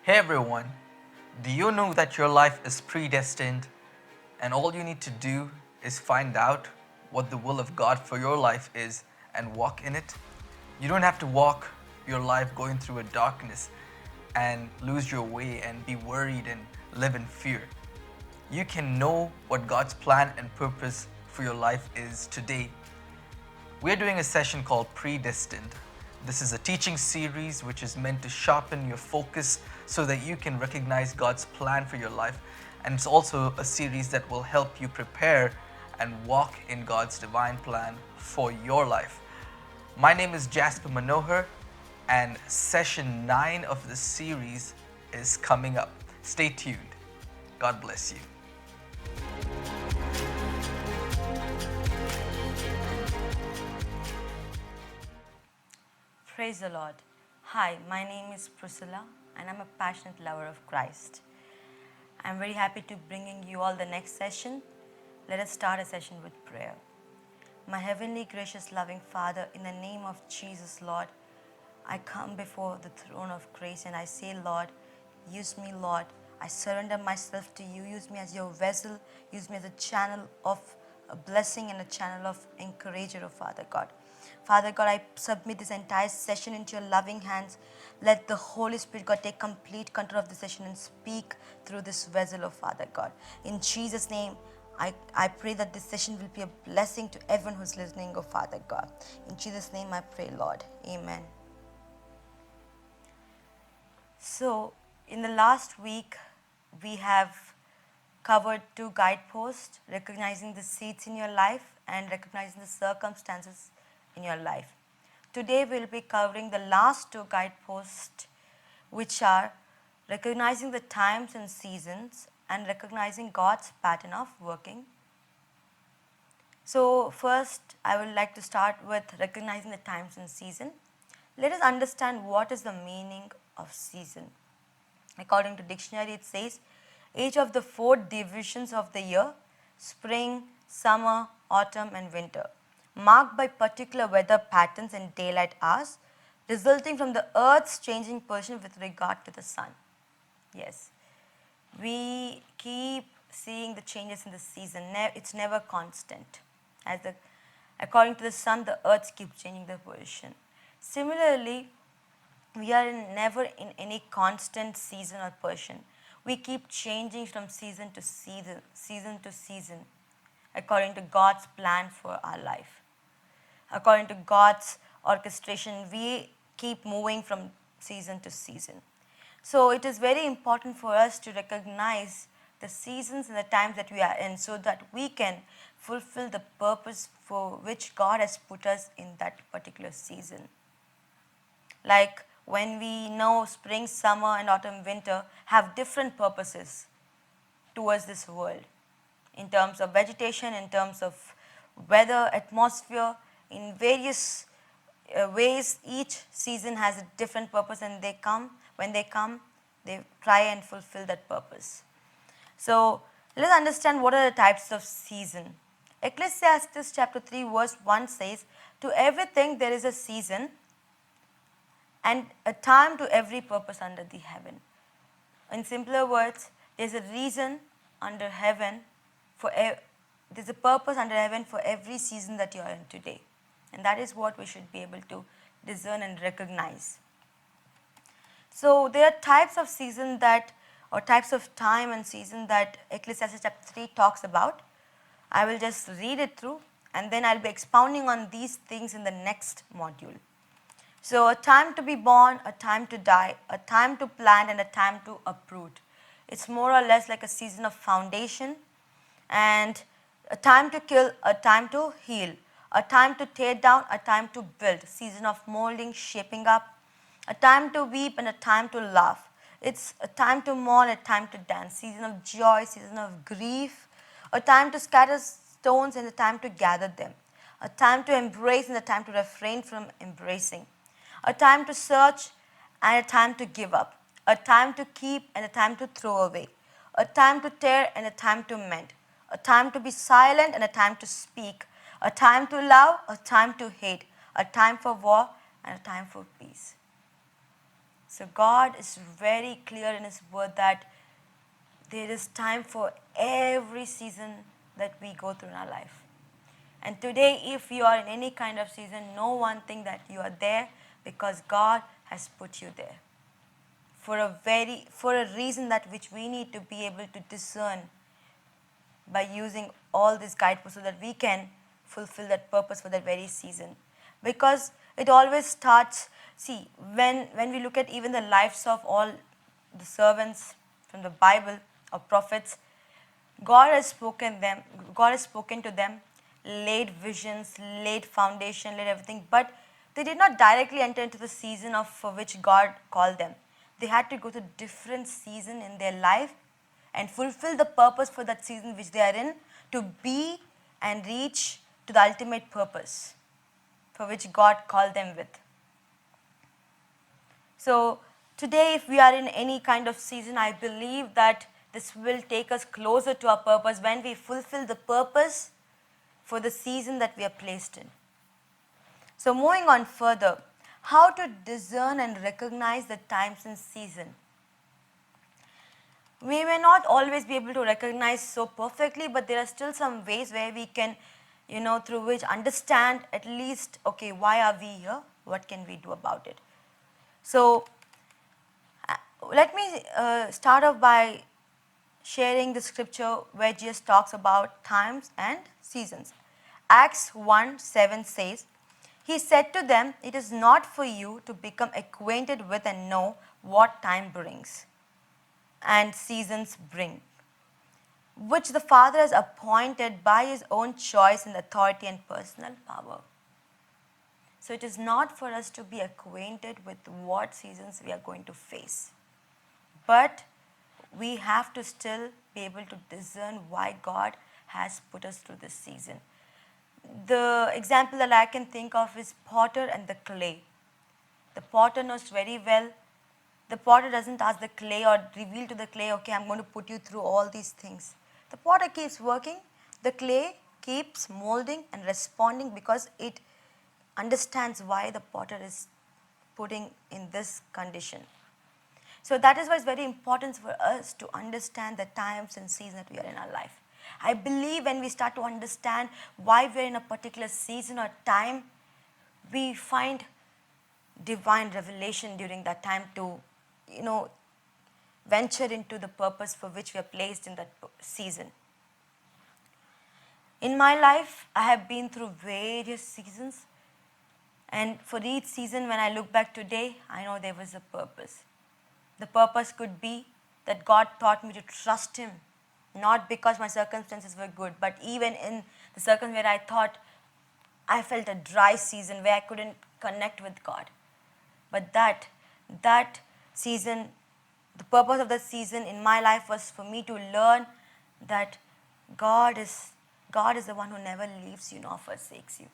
Hey everyone, do you know that your life is predestined and all you need to do is find out what the will of God for your life is and walk in it? You don't have to walk your life going through a darkness and lose your way and be worried and live in fear. You can know what God's plan and purpose for your life is today. We're doing a session called Predestined. This is a teaching series which is meant to sharpen your focus so that you can recognize God's plan for your life. And it's also a series that will help you prepare and walk in God's divine plan for your life. My name is Jasper Manohar, and session 9 of this series is coming up. Stay tuned. God bless you. Praise the Lord. Hi, my name is Priscilla and I'm a passionate lover of Christ. I'm very happy to bringing you all the next session. Let us start a session with prayer. My heavenly, gracious, loving Father, in the name of Jesus, Lord, I come before the throne of grace and I say, Lord, use me, Lord. I surrender myself to you. Use me as your vessel. Use me as a channel of a blessing and a channel of encourager, oh Father God. Father God, I submit this entire session into your loving hands. Let the Holy Spirit, God, take complete control of the session and speak through this vessel, oh Father God. In Jesus' name, I pray that this session will be a blessing to everyone who's listening, oh Father God. In Jesus' name I pray, Lord. Amen. So, in the last week, we have covered two guideposts, recognizing the seeds in your life and recognizing the circumstances in your life. Today, we'll be covering the last two guideposts, which are recognizing the times and seasons and recognizing God's pattern of working. So, first, I would like to start with recognizing the times and season. Let us understand what is the meaning of season. According to dictionary, it says each of the four divisions of the year: spring, summer, autumn, and winter, marked by particular weather patterns and daylight hours, resulting from the earth's changing position with regard to the sun. Yes, we keep seeing the changes in the season. It's never constant. According to the sun, the earth keeps changing their position. Similarly, we are never in any constant season or position. We keep changing from season to season, according to God's plan for our life. According to God's orchestration, we keep moving from season to season. So it is very important for us to recognize the seasons and the times that we are in so that we can fulfill the purpose for which God has put us in that particular season. Like when we know spring, summer, and autumn, winter have different purposes towards this world in terms of vegetation, in terms of weather, atmosphere, in various ways. Each season has a different purpose, and when they come, they try and fulfill that purpose. So let's understand what are the types of season. Ecclesiastes chapter 3 verse 1 says, "To everything there is a season, and a time to every purpose under the heaven." In simpler words, there's a reason under heaven there's a purpose under heaven for every season that you are in today. And that is what we should be able to discern and recognize. So there are types of season or types of time and season that Ecclesiastes chapter 3 talks about. I will just read it through and then I'll be expounding on these things in the next module. So a time to be born, a time to die, a time to plant, and a time to uproot. It's more or less like a season of foundation, and a time to kill, a time to heal, a time to tear down, a time to build, season of molding, shaping up, a time to weep and a time to laugh. It's a time to mourn, a time to dance, season of joy, season of grief, a time to scatter stones and a time to gather them, a time to embrace and a time to refrain from embracing, a time to search and a time to give up, a time to keep and a time to throw away, a time to tear and a time to mend, a time to be silent and a time to speak, a time to love, a time to hate, a time for war and a time for peace. So God is very clear in His word that there is time for every season that we go through in our life. And today, if you are in any kind of season, know one thing, that you are there because God has put you there for a reason that which we need to be able to discern by using all these guideposts so that we can fulfill that purpose for that very season. Because it always starts, see, when we look at even the lives of all the servants from the Bible or prophets, God has spoken to them, laid visions, laid foundation, laid everything, but they did not directly enter into the season for which God called them. They had to go to different season in their life and fulfill the purpose for that season which they are in, to be and reach to the ultimate purpose for which God called them with. So today, if we are in any kind of season, I believe that this will take us closer to our purpose when we fulfill the purpose for the season that we are placed in. So moving on further, how to discern and recognize the times and season. We may not always be able to recognize so perfectly, but there are still some ways where we can, through which understand at least, okay, why are we here? What can we do about it? So let me start off by sharing the scripture where Jesus talks about times and seasons. Acts 1:7 says, He said to them, It is not for you to become acquainted with and know what time brings and seasons bring, which the Father has appointed by His own choice and authority and personal power. So it is not for us to be acquainted with what seasons we are going to face, but we have to still be able to discern why God has put us through this season. The example that I can think of is potter and the clay. The potter knows very well. The potter doesn't ask the clay or reveal to the clay, okay, I'm going to put you through all these things. The potter keeps working. The clay keeps molding and responding because it understands why the potter is putting in this condition. So that is why it's very important for us to understand the times and seasons that we are in our life. I believe when we start to understand why we're in a particular season or time, we find divine revelation during that time to, venture into the purpose for which we are placed in that season. In my life, I have been through various seasons, and for each season, when I look back today, I know there was a purpose. The purpose could be that God taught me to trust Him, not because my circumstances were good, but even in the circumstance where I thought I felt a dry season where I couldn't connect with God. But that season, the purpose of that season in my life was for me to learn that God is the one who never leaves you nor forsakes you.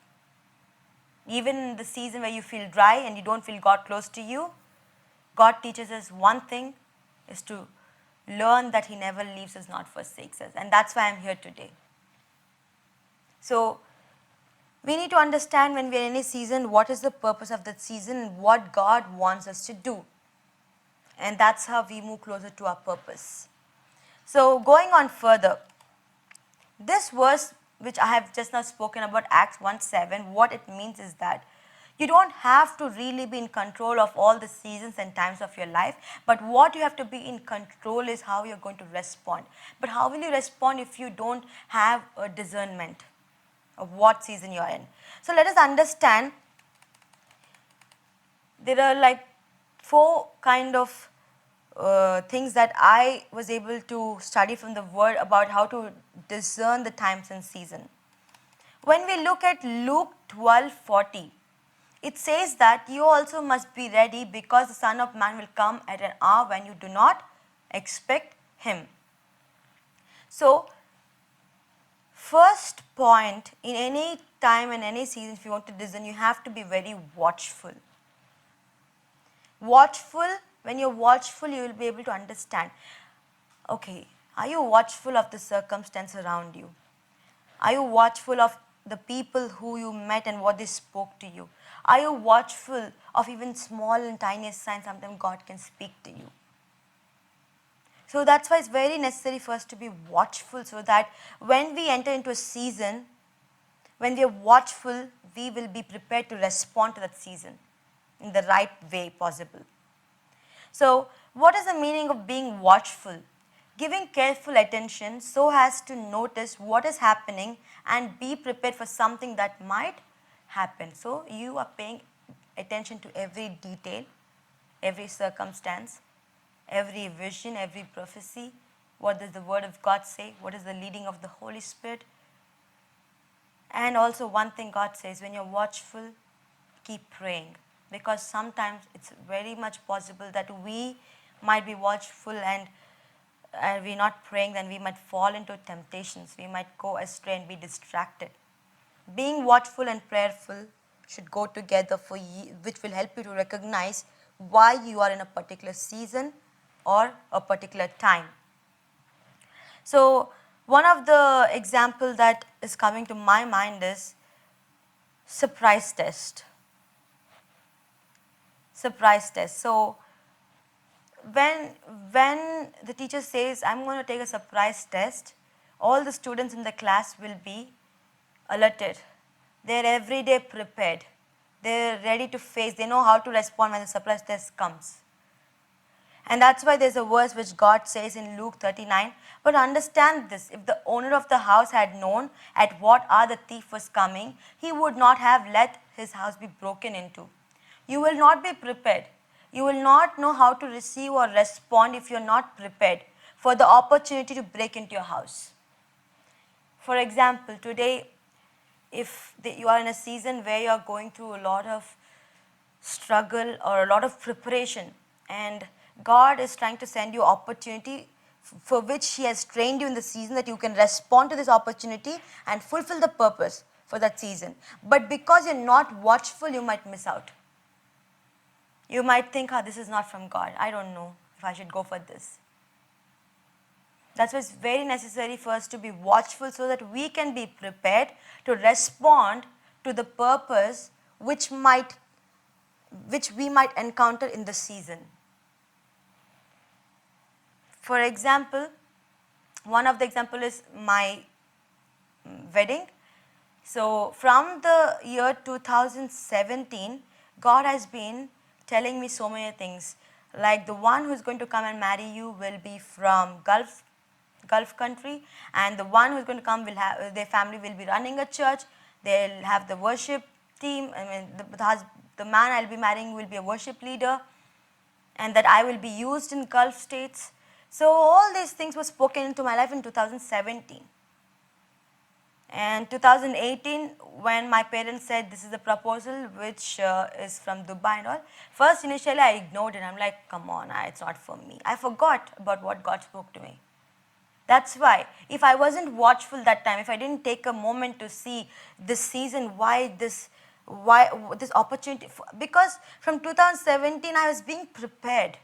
Even in the season where you feel dry and you don't feel God close to you, God teaches us one thing, is to learn that He never leaves us nor forsakes us. And that's why I'm here today. So we need to understand when we're in any season, what is the purpose of that season and what God wants us to do. And that's how we move closer to our purpose. So going on further, this verse which I have just now spoken about, Acts 1:7, what it means is that you don't have to really be in control of all the seasons and times of your life, but what you have to be in control is how you're going to respond. But how will you respond if you don't have a discernment of what season you're in? So let us understand, there are like 4 kind of things that I was able to study from the word about how to discern the times and season. When we look at Luke 12:40, it says that you also must be ready because the Son of Man will come at an hour when you do not expect Him. So, first point, in any time and any season, if you want to discern, you have to be very watchful. Watchful, when you're watchful, you will be able to understand, okay, are you watchful of the circumstance around you? Are you watchful of the people who you met and what they spoke to you? Are you watchful of even small and tiniest signs sometimes God can speak to you? So that's why it's very necessary for us to be watchful, so that when we enter into a season, when we are watchful, we will be prepared to respond to that season in the right way possible. So, what is the meaning of being watchful? Giving careful attention so as to notice what is happening and be prepared for something that might happen. So, you are paying attention to every detail, every circumstance, every vision, every prophecy. What does the Word of God say? What is the leading of the Holy Spirit? And also, one thing God says, when you're watchful, keep praying. Because sometimes it's very much possible that we might be watchful and we're not praying, then we might fall into temptations. We might go astray and be distracted. Being watchful and prayerful should go together, which will help you to recognize why you are in a particular season or a particular time. So, one of the example that is coming to my mind is surprise test. Surprise test. So, when the teacher says, I'm going to take a surprise test, all the students in the class will be alerted. They're every day prepared. They're ready to face. They know how to respond when the surprise test comes. And that's why there's a verse which God says in Luke 39. But understand this, if the owner of the house had known at what hour the thief was coming, he would not have let his house be broken into. You will not be prepared. You will not know how to receive or respond if you're not prepared for the opportunity to break into your house. For example, today, if you are in a season where you're going through a lot of struggle or a lot of preparation, and God is trying to send you opportunity for which He has trained you in the season, that you can respond to this opportunity and fulfill the purpose for that season. But because you're not watchful, you might miss out. You might think, this is not from God. I don't know if I should go for this. That's why it's very necessary for us to be watchful so that we can be prepared to respond to the purpose which we might encounter in the season. For example, one of the example is my wedding. So from the year 2017, God has been telling me so many things. Like, the one who's going to come and marry you will be from Gulf country, and the one who's going to come will have, their family will be running a church. They'll have the worship team. I mean, the man I'll be marrying will be a worship leader, and that I will be used in Gulf states. So all these things were spoken into my life in 2017. And 2018, when my parents said this is the proposal which is from Dubai and all, first initially I ignored it. I'm like, come on, it's not for me. I forgot about what God spoke to me. That's why, if I wasn't watchful that time, if I didn't take a moment to see this season, why this opportunity, because from 2017 I was being prepared.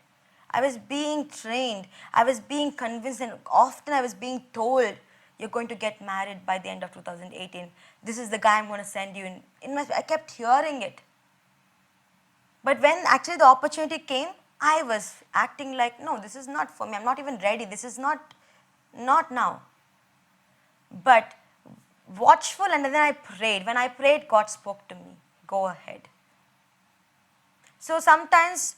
I was being trained. I was being convinced, and often I was being told, you're going to get married by the end of 2018. This is the guy I'm going to send you in. I kept hearing it. But when actually the opportunity came, I was acting like, no, this is not for me. I'm not even ready. This is not now. But watchful, and then I prayed. When I prayed, God spoke to me. Go ahead. So sometimes,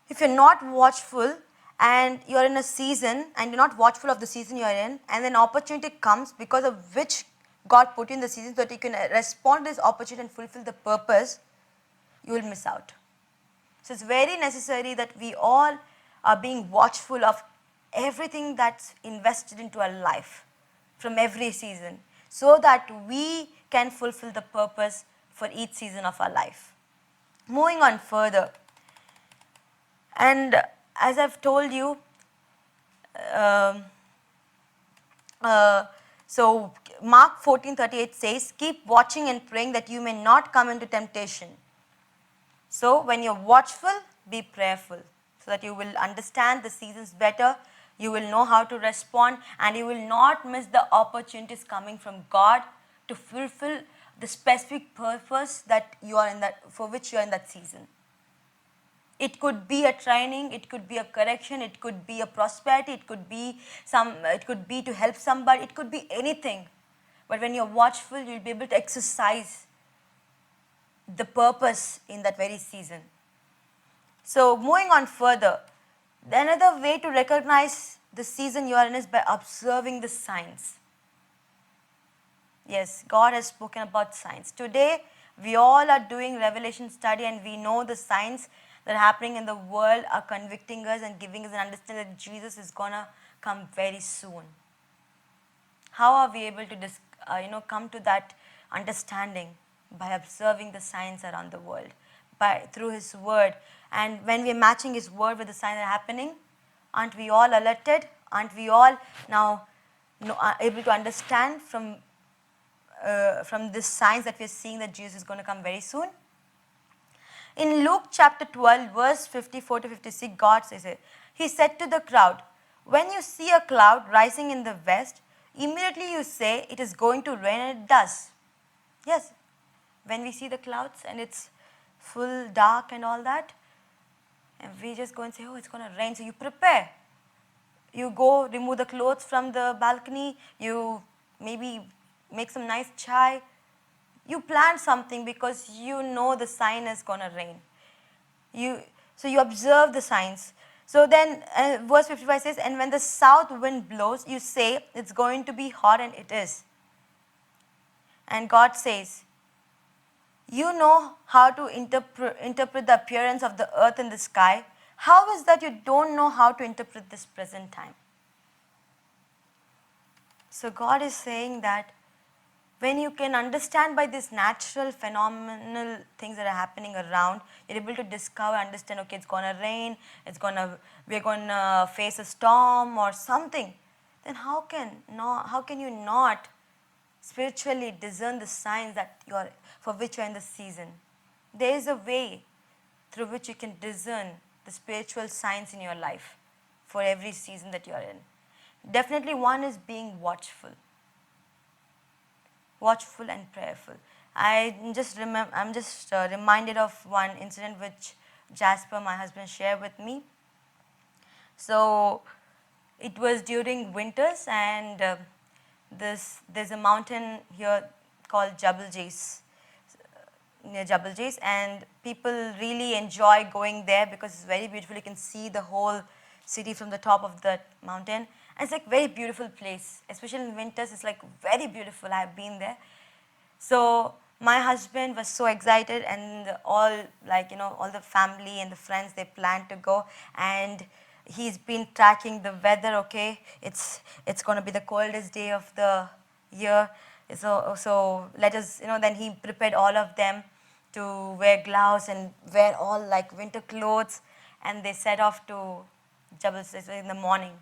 if you're not watchful and you're in a season and you're not watchful of the season you're in, and then opportunity comes because of which God put you in the season so that you can respond to this opportunity and fulfill the purpose, you will miss out. So it's very necessary that we all are being watchful of everything that's invested into our life from every season, so that we can fulfill the purpose for each season of our life. Moving on further, and as I've told you, so Mark 14:38 says, keep watching and praying that you may not come into temptation. So when you're watchful, be prayerful, so that you will understand the seasons better, you will know how to respond, and you will not miss the opportunities coming from God to fulfill the specific purpose that you are in that, for which you are in that season. It could be a training, it could be a correction, it could be a prosperity, it could be to help somebody, it could be anything. But when you're watchful, you'll be able to exercise the purpose in that very season. So moving on further, another way to recognize the season you are in is by observing the signs. Yes, God has spoken about signs. Today, we all are doing Revelation study, and we know the signs that are happening in the world are convicting us and giving us an understanding that Jesus is going to come very soon. How are we able to come to that understanding? By observing the signs around the world, through His word. And when we're matching His word with the signs that are happening, aren't we all alerted? Aren't we all now able to understand from this signs that we're seeing that Jesus is going to come very soon? In Luke chapter 12, verse 54 to 56, God says it. He said to the crowd, "When you see a cloud rising in the west, immediately you say it is going to rain, and it does." Yes, when we see the clouds and it's full dark and all that, and we just go and say, "Oh, it's going to rain," so you prepare. You go remove the clothes from the balcony, you maybe make some nice chai. You plan something because you know the sign is going to rain. So you observe the signs. So then verse 55 says, "And when the south wind blows, you say it's going to be hot, and it is." And God says, "You know how to interpret the appearance of the earth and the sky. How is that you don't know how to interpret this present time?" So God is saying that when you can understand by these natural phenomenal things that are happening around, you're able to discover, understand, okay, it's going to rain, we're going to face a storm or something, then how can you not spiritually discern the signs for which you're in the season? There is a way through which you can discern the spiritual signs in your life for every season that you're in. Definitely one is being watchful and prayerful. I'm just reminded of one incident which Jasper, my husband, shared with me. So it was during winters, and there's a mountain here called Jabal Jais, near Jabal Jais, and people really enjoy going there because it's very beautiful. You can see the whole city from the top of that mountain. And it's like very beautiful place, especially in winters. It's like very beautiful. I've been there. So my husband was so excited, and all the family and the friends, they planned to go, and he's been tracking the weather. Okay, it's going to be the coldest day of the year. So let us, then he prepared all of them to wear gloves and wear all like winter clothes, and they set off to Jabal Jais in the morning.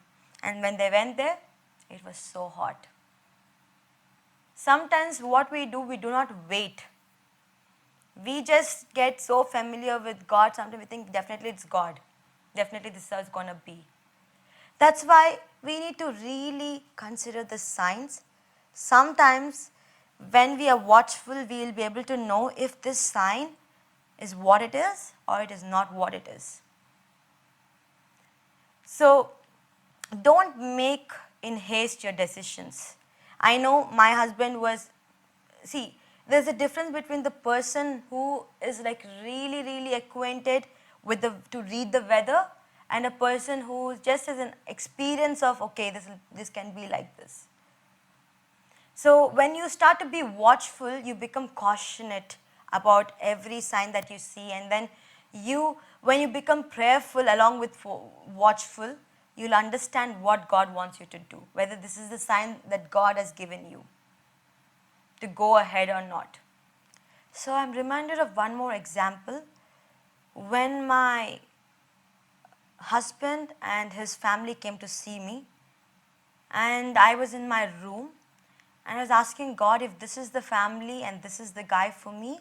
And when they went there, it was so hot. Sometimes what we do not wait. We just get so familiar with God, sometimes we think definitely it's God. Definitely this is going to be. That's why we need to really consider the signs. Sometimes when we are watchful, we will be able to know if this sign is what it is or it is not what it is. So don't make in haste your decisions. I know my husband there's a difference between the person who is like really, really acquainted with to read the weather, and a person who just has an experience of, okay, this can be like this. So when you start to be watchful, you become cautionate about every sign that you see, and then when you become prayerful along with watchful, you'll understand what God wants you to do, whether this is the sign that God has given you to go ahead or not. So I'm reminded of one more example. When my husband and his family came to see me, and I was in my room, and I was asking God, if this is the family and this is the guy for me,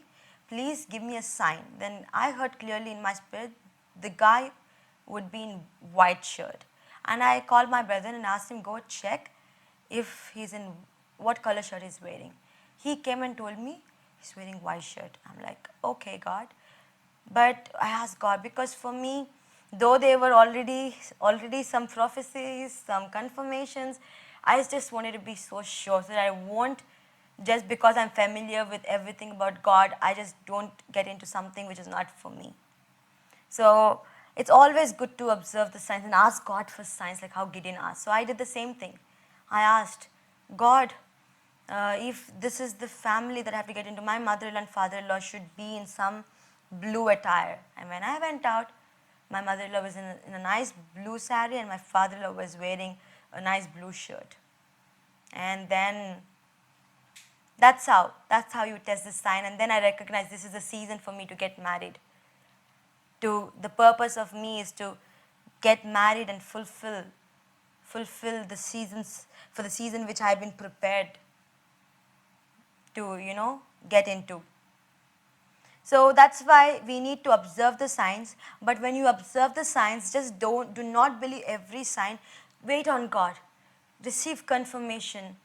please give me a sign. Then I heard clearly in my spirit, the guy would be in white shirt. And I called my brother and asked him, go check if he's in what color shirt he's wearing. He came and told me he's wearing white shirt. I'm like, okay, God. But I asked God, because for me, though there were already some prophecies, some confirmations, I just wanted to be so sure so that I won't, just because I'm familiar with everything about God, I just don't get into something which is not for me. So it's always good to observe the signs and ask God for signs, like how Gideon asked. So I did the same thing. I asked, God, if this is the family that I have to get into, my mother-in-law and father-in-law should be in some blue attire. And when I went out, my mother-in-law was in a nice blue saree and my father-in-law was wearing a nice blue shirt. And then that's how you test the sign. And then I recognized this is the season for me to get married. The purpose of me is to get married and fulfill the seasons, for the season which I've been prepared to, get into. So that's why we need to observe the signs. But when you observe the signs, just do not believe every sign. Wait on God. Receive confirmation.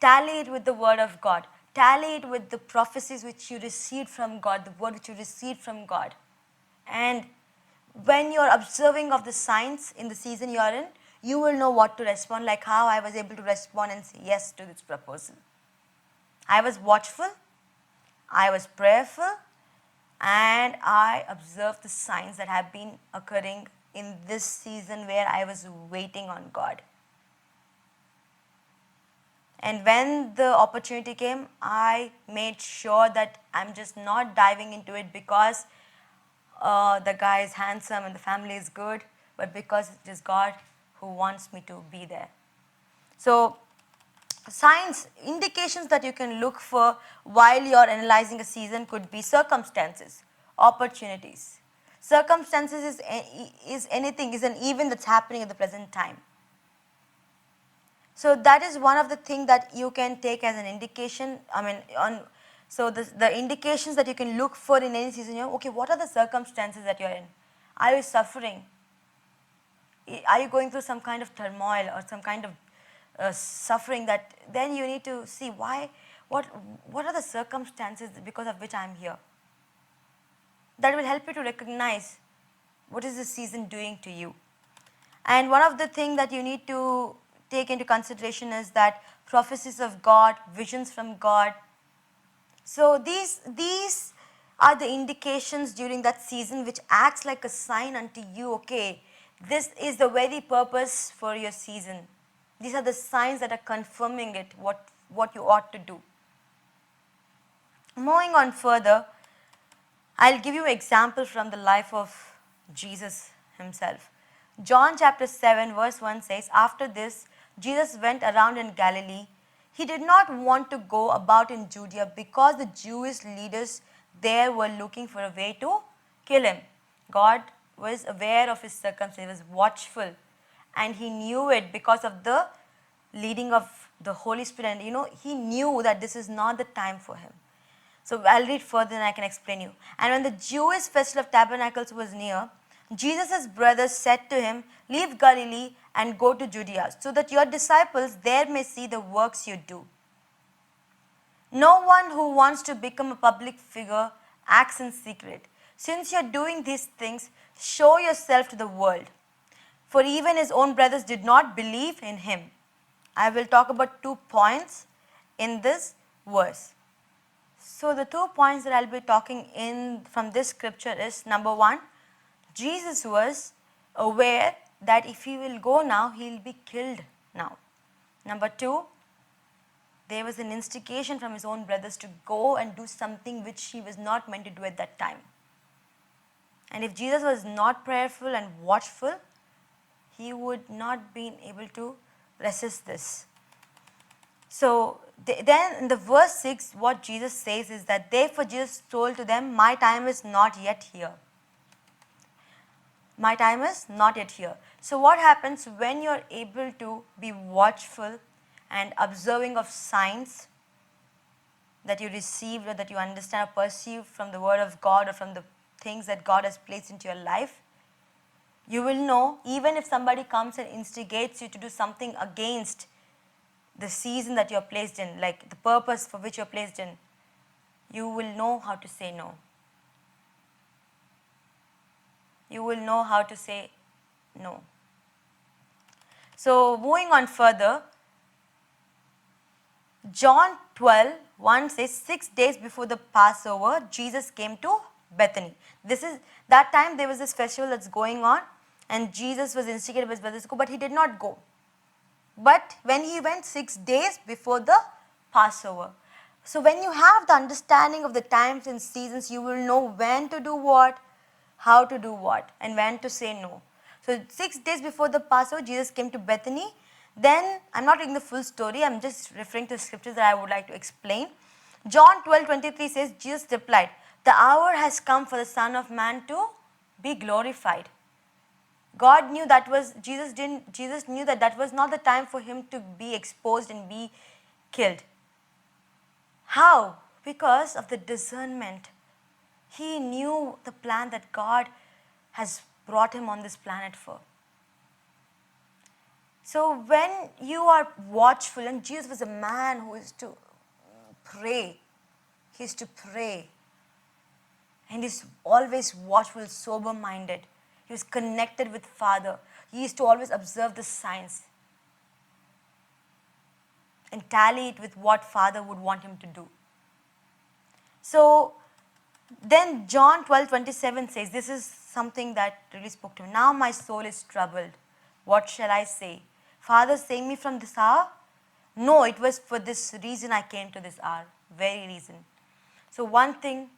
Tally it with the word of God. Tally it with the prophecies which you received from God, the word which you received from God. And when you're observing of the signs in the season you're in, you will know what to respond, like how I was able to respond and say yes to this proposal. I was watchful, I was prayerful, and I observed the signs that have been occurring in this season where I was waiting on God. And when the opportunity came, I made sure that I'm just not diving into it because the guy is handsome and the family is good, but because it is God who wants me to be there. So signs, indications that you can look for while you're analyzing a season could be circumstances, opportunities. Circumstances is anything, is an event that's happening at the present time. So that is one of the things that you can take as an indication. So the indications that you can look for in any season, okay, what are the circumstances that you're in? Are you suffering? Are you going through some kind of turmoil or some kind of suffering, that then you need to see what are the circumstances because of which I'm here. That will help you to recognize what is the season doing to you. And one of the things that you need to take into consideration is that prophecies of God, visions from God. So these are the indications during that season which acts like a sign unto you, okay, this is the very purpose for your season. These are the signs that are confirming it, what you ought to do. Moving on further, I'll give you an example from the life of Jesus himself. John chapter 7 verse 1 says, after this, Jesus went around in Galilee. He did not want to go about in Judea because the Jewish leaders there were looking for a way to kill him. God was aware of his circumstances, he was watchful, and he knew it because of the leading of the Holy Spirit. And he knew that this is not the time for him. So I'll read further and I can explain you. And when the Jewish festival of tabernacles was near, Jesus' brothers said to him, leave Galilee and go to Judea, so that your disciples there may see the works you do. No one who wants to become a public figure acts in secret. Since you're doing these things, show yourself to the world. For even his own brothers did not believe in him. I will talk about 2 points in this verse. So the 2 points that I'll be talking in from this scripture is, number 1, Jesus was aware that if he will go now, he'll be killed now. Number 2, there was an instigation from his own brothers to go and do something which he was not meant to do at that time. And if Jesus was not prayerful and watchful, he would not be able to resist this. So then in the verse 6, what Jesus says is that therefore Jesus told to them, my time is not yet here. My time is not yet here. So what happens when you're able to be watchful and observing of signs that you receive or that you understand or perceive from the word of God or from the things that God has placed into your life? You will know, even if somebody comes and instigates you to do something against the season that you're placed in, like the purpose for which you're placed in, you will know how to say no. You will know how to say no. So, moving on further, John 12:1 says, 6 days before the Passover, Jesus came to Bethany. This is that time there was this festival that's going on, and Jesus was instigated by his brothers to go, but he did not go. But when he went 6 days before the Passover. So when you have the understanding of the times and seasons, you will know when to do what, how to do what, and when to say no. So 6 days before the Passover, Jesus came to Bethany. Then, I'm not reading the full story, I'm just referring to the scriptures that I would like to explain. John 12:23 says, Jesus replied, the hour has come for the Son of Man to be glorified. God knew that was, Jesus knew that that was not the time for him to be exposed and be killed. How? Because of the discernment. He knew the plan that God has brought him on this planet for. So when you are watchful, and Jesus was a man who used to pray, he used to pray, and he's always watchful, sober-minded. He was connected with Father. He used to always observe the signs and tally it with what Father would want him to do. So then John 12:27 says, this is something that really spoke to me. Now my soul is troubled. What shall I say? Father, save me from this hour? No, it was for this reason I came to this hour. Very reason. So one thing,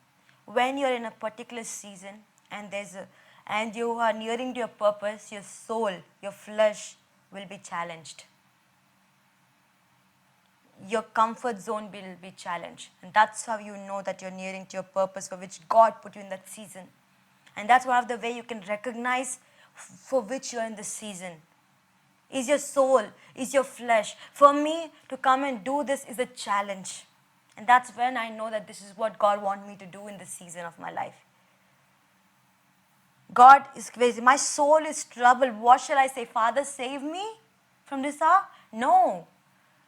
when you're in a particular season and you are nearing to your purpose, your soul, your flesh will be challenged. Your comfort zone will be challenged. And that's how you know that you're nearing to your purpose for which God put you in that season. And that's one of the way you can recognize for which you're in this season. Is your soul, is your flesh. For me to come and do this is a challenge. And that's when I know that this is what God wants me to do in this season of my life. God is crazy. My soul is troubled. What shall I say? Father, save me from this hour? No.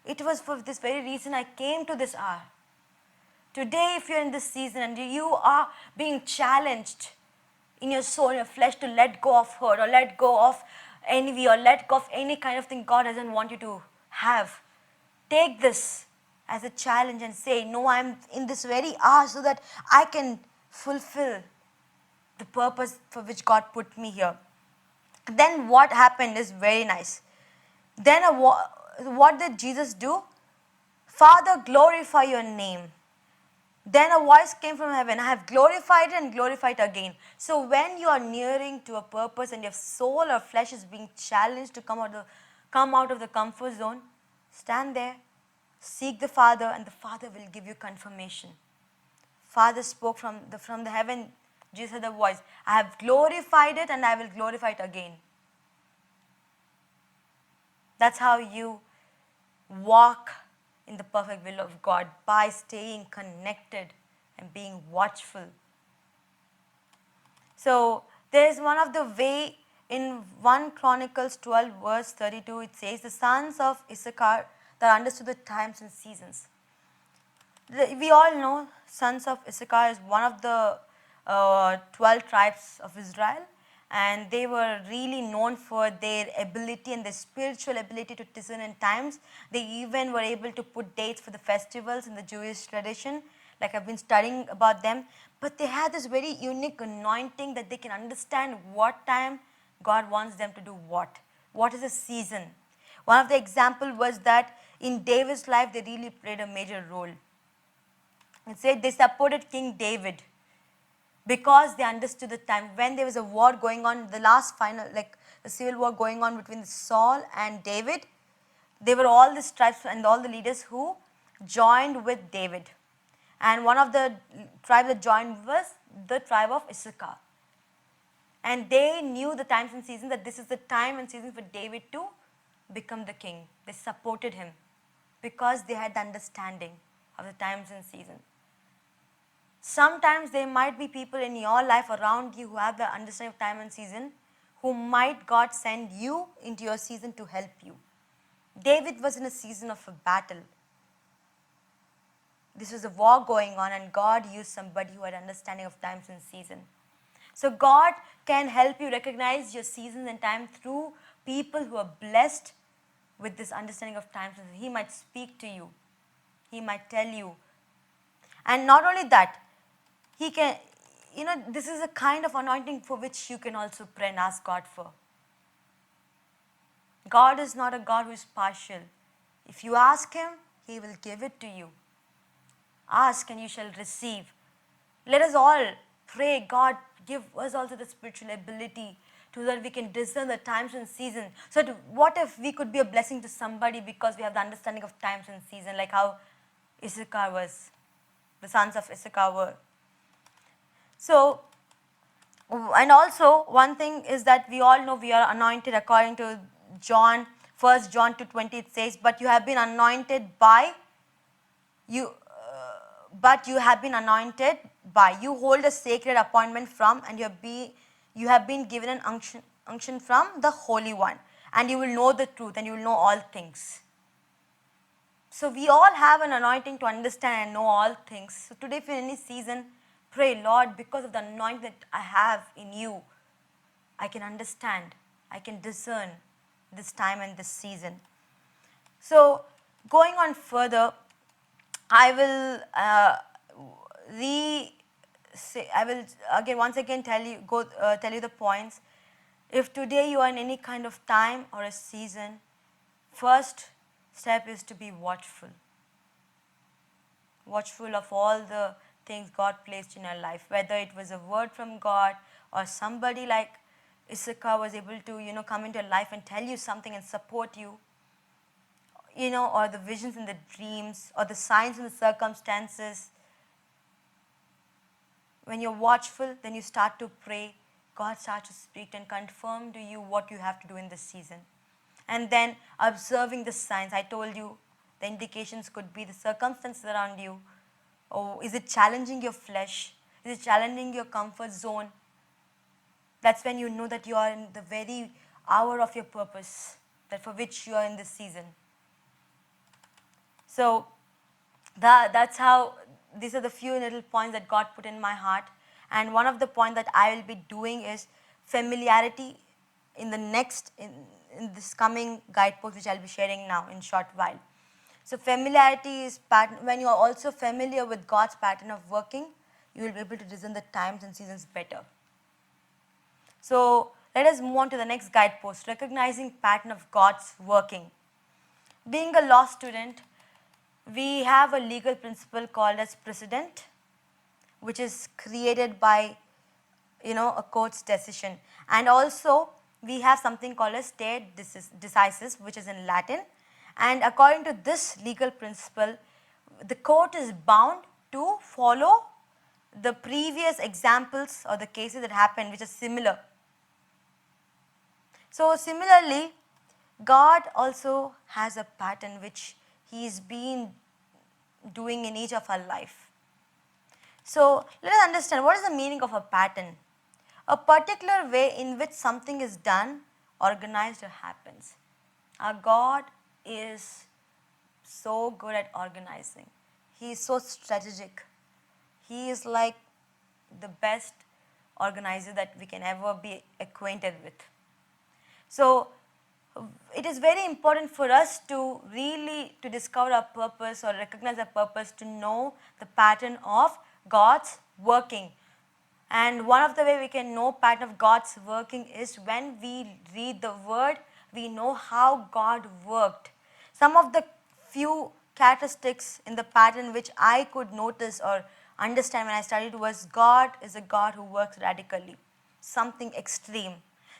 It was for this very reason I came to this hour. Today, if you're in this season and you are being challenged in your soul, your flesh, to let go of hurt or let go of envy or let go of any kind of thing God doesn't want you to have, take this as a challenge and say, no, I'm in this very hour so that I can fulfill the purpose for which God put me here. Then what happened is very nice. Then what did Jesus do? Father, glorify your name. Then a voice came from heaven, I have glorified it and glorified it again. So when you are nearing to a purpose and your soul or flesh is being challenged to come out of the comfort zone, stand there, seek the Father, and the Father will give you confirmation. Father spoke from the heaven. Jesus heard the voice, I have glorified it and I will glorify it again. That's how you walk in the perfect will of God, by staying connected and being watchful. So there is one of the way in 1 Chronicles 12 verse 32, it says, the sons of Issachar that understood the times and seasons. We all know sons of Issachar is one of the 12 tribes of Israel, and they were really known for their ability and their spiritual ability to discern in times. They even were able to put dates for the festivals in the Jewish tradition, like I've been studying about them. But they had this very unique anointing that they can understand what time God wants them to do what. What is the season? One of the examples was that in David's life, they really played a major role. It said they supported King David because they understood the time. When there was a war going on, the last final, like the civil war going on between Saul and David, they were all the tribes and all the leaders who joined with David. And one of the tribes that joined was the tribe of Issachar. And they knew the times and seasons, that this is the time and season for David to become the king. They supported him because they had the understanding of the times and seasons. Sometimes there might be people in your life around you who have the understanding of time and season, who might God send you into your season to help you. David was in a season of a battle. This was a war going on, and God used somebody who had understanding of times and season. So God can help you recognize your seasons and time through people who are blessed with this understanding of times. He might speak to you. He might tell you. And not only that, he can, this is a kind of anointing for which you can also pray and ask God for. God is not a God who is partial. If you ask Him, He will give it to you. Ask and you shall receive. Let us all pray, God, give us also the spiritual ability so that we can discern the times and seasons. So what if we could be a blessing to somebody because we have the understanding of times and seasons, like how Issachar was, the sons of Issachar were. So, and also one thing is that we all know we are anointed according to John, 1 John 2:20, it says, but you have been anointed by, you hold a sacred appointment from, and you have been given an unction from the Holy One, and you will know the truth, and you will know all things. So we all have an anointing to understand and know all things. So today, if in any season, pray, Lord, because of the anointing that I have in you, I can understand, I can discern this time and this season. So going on further, I will once again tell you the points. If today you are in any kind of time or a season, first step is to be watchful. Watchful of all the things God placed in your life, whether it was a word from God or somebody like Issachar was able to, come into your life and tell you something and support you, or the visions and the dreams, or the signs and the circumstances. When you're watchful, then you start to pray. God starts to speak and confirm to you what you have to do in this season. And then observing the signs. I told you the indications could be the circumstances around you. Or is it challenging your flesh? Is it challenging your comfort zone? That's when you know that you are in the very hour of your purpose, that for which you are in this season. So that's how, these are the few little points that God put in my heart. And one of the points that I will be doing is familiarity in this coming guidepost, which I'll be sharing now in short while. So familiarity is pattern. When you are also familiar with God's pattern of working, you will be able to discern the times and seasons better. So let us move on to the next guidepost, recognizing pattern of God's working. Being a law student, we have a legal principle called as precedent, which is created by, a court's decision. And also, we have something called as stare decisis, which is in Latin. And according to this legal principle, the court is bound to follow the previous examples or the cases that happened, which are similar. So similarly, God also has a pattern which He's been doing in each of our life. So let us understand what is the meaning of a pattern. A particular way in which something is done, organized, or happens. Our God is so good at organizing. He is so strategic. He is like the best organizer that we can ever be acquainted with. So it is very important for us to really discover our purpose or recognize our purpose, to know the pattern of God's working. And one of the way we can know pattern of God's working is when we read the word, we know how God worked. Some of the few characteristics in the pattern which I could notice or understand when I studied was God is a God who works radically, something extreme,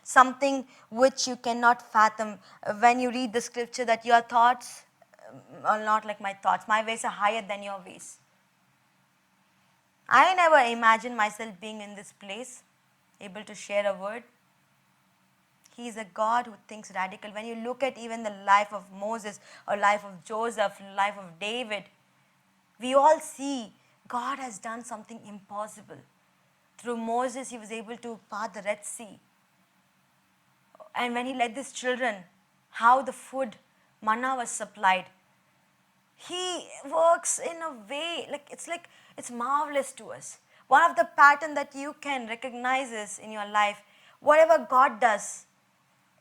something which you cannot fathom. When you read the scripture that your thoughts are not like my thoughts, my ways are higher than your ways. I never imagined myself being in this place, able to share a word. He is a God who thinks radical. When you look at even the life of Moses or life of Joseph, life of David, we all see God has done something impossible. Through Moses, he was able to part the Red Sea. And when he led these children, how the food, manna was supplied. He works in a way like it's marvelous to us. One of the pattern that you can recognize is in your life, whatever God does,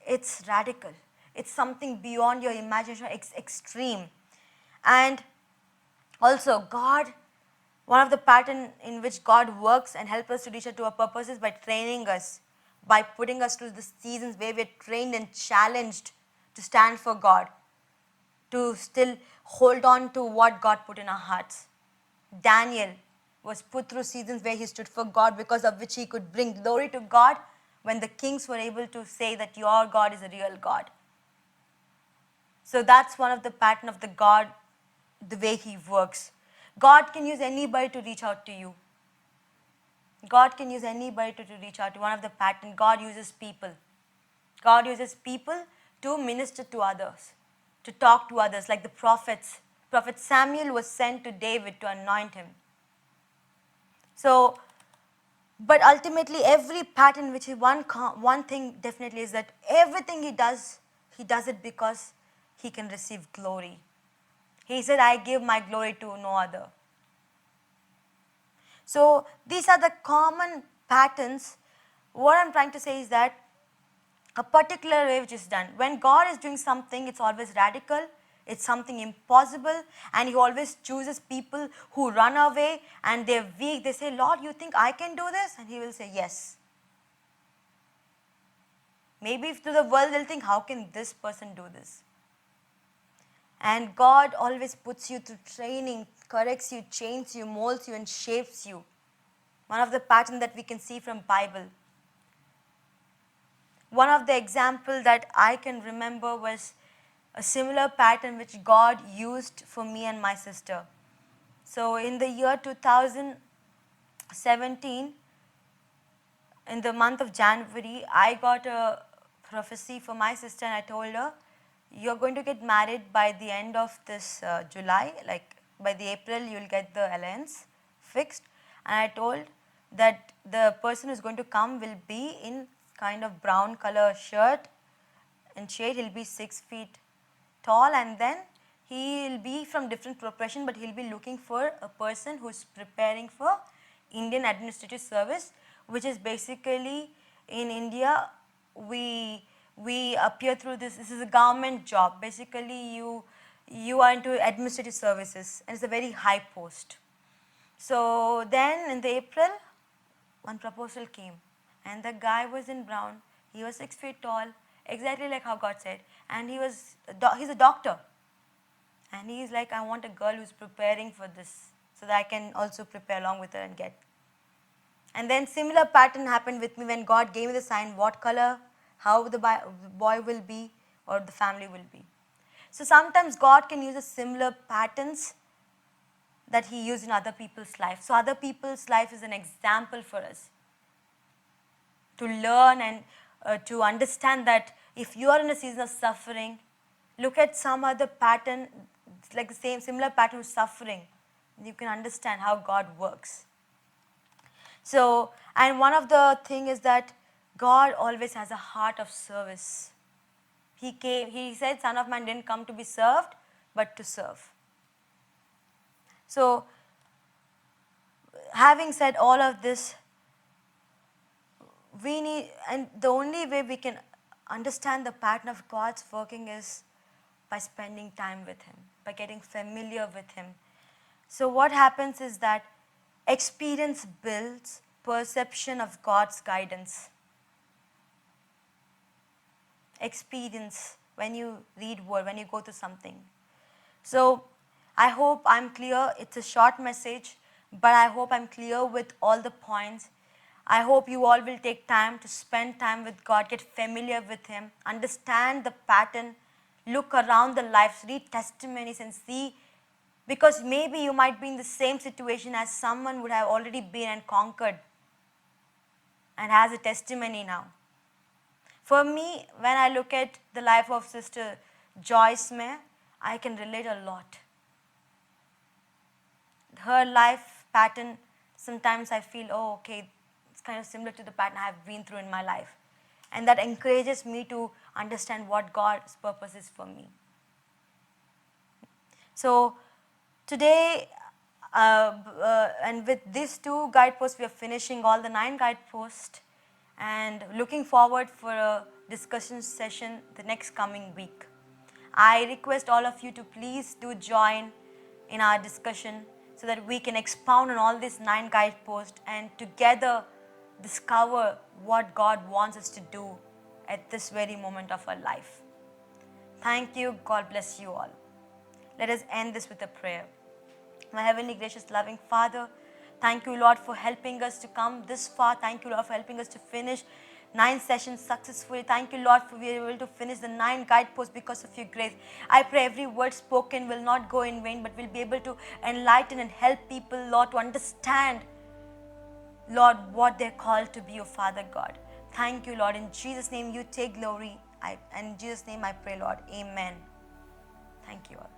it's radical. It's something beyond your imagination, it's extreme. And also, one of the pattern in which God works and help us to reach out to our purpose is by training us, by putting us through the seasons where we're trained and challenged to stand for God, to still hold on to what God put in our hearts. Daniel was put through seasons where he stood for God, because of which he could bring glory to God when the kings were able to say that your God is a real God. So that's one of the pattern of the God, the way he works. God can use anybody to reach out to you. God can use anybody to reach out to. One of the pattern, God uses people. God uses people to minister to others, to talk to others, like the prophets. Prophet Samuel was sent to David to anoint him. So, but ultimately, every pattern, which is one thing definitely is that everything he does it because he can receive glory. He said, I give my glory to no other. So these are the common patterns. What I'm trying to say is that a particular way which is done. When God is doing something, it's always radical, it's something impossible, and He always chooses people who run away and they're weak. They say, Lord, you think I can do this? And He will say, yes. Maybe if to the world they'll think, how can this person do this? And God always puts you through training, corrects you, changes you, molds you, and shapes you. One of the patterns that we can see from Bible. One of the example that I can remember was a similar pattern which God used for me and my sister. So in the year 2017, in the month of January, I got a prophecy for my sister, and I told her, you're going to get married by the end of this July, like by the April you'll get the alliance fixed. And I told that the person who's going to come will be in kind of brown color shirt and shade. He'll be 6 feet tall, and then he'll be from different profession, but he'll be looking for a person who's preparing for Indian Administrative Service, which is basically in India, we appear through this. This is a government job. Basically, you are into administrative services, and it's a very high post. So then in the April, one proposal came, and the guy was in brown. He was 6 feet tall, exactly like how God said, and he's a doctor. And he's like, I want a girl who's preparing for this, so that I can also prepare along with her and get. And then similar pattern happened with me when God gave me the sign, what color, how the boy will be or the family will be. So sometimes God can use a similar patterns that He used in other people's life. So other people's life is an example for us to learn and to understand that if you are in a season of suffering, look at some other pattern, like the similar pattern of suffering. You can understand how God works. So, and one of the thing is that God always has a heart of service. He said, Son of Man didn't come to be served, but to serve. So, having said all of this, we need, and the only way we can understand the pattern of God's working is by spending time with Him, by getting familiar with Him. So what happens is that experience builds perception of God's guidance. Experience when you read word, when you go through something. So I hope I'm clear. It's a short message, but I hope I'm clear with all the points. I hope you all will take time to spend time with God, get familiar with Him, understand the pattern, look around the lives, read testimonies and see, because maybe you might be in the same situation as someone would have already been and conquered and has a testimony now. For me, when I look at the life of Sister Joyce May, I can relate a lot. Her life pattern, sometimes I feel, oh, okay, it's kind of similar to the pattern I have been through in my life. And that encourages me to understand what God's purpose is for me. So Today, and with these 2 guideposts, we are finishing all the 9 guideposts and looking forward for a discussion session the next coming week. I request all of you to please do join in our discussion so that we can expound on all these 9 guideposts and together discover what God wants us to do at this very moment of our life. Thank you. God bless you all. Let us end this with a prayer. My heavenly, gracious, loving Father, thank you, Lord, for helping us to come this far. Thank you, Lord, for helping us to finish 9 sessions successfully. Thank you, Lord, for being able to finish the 9 guideposts because of your grace. I pray every word spoken will not go in vain, but will be able to enlighten and help people, Lord, to understand, Lord, what they're called to be, your Father God. Thank you, Lord. In Jesus' name, you take glory. And in Jesus' name, I pray, Lord. Amen. Thank you all.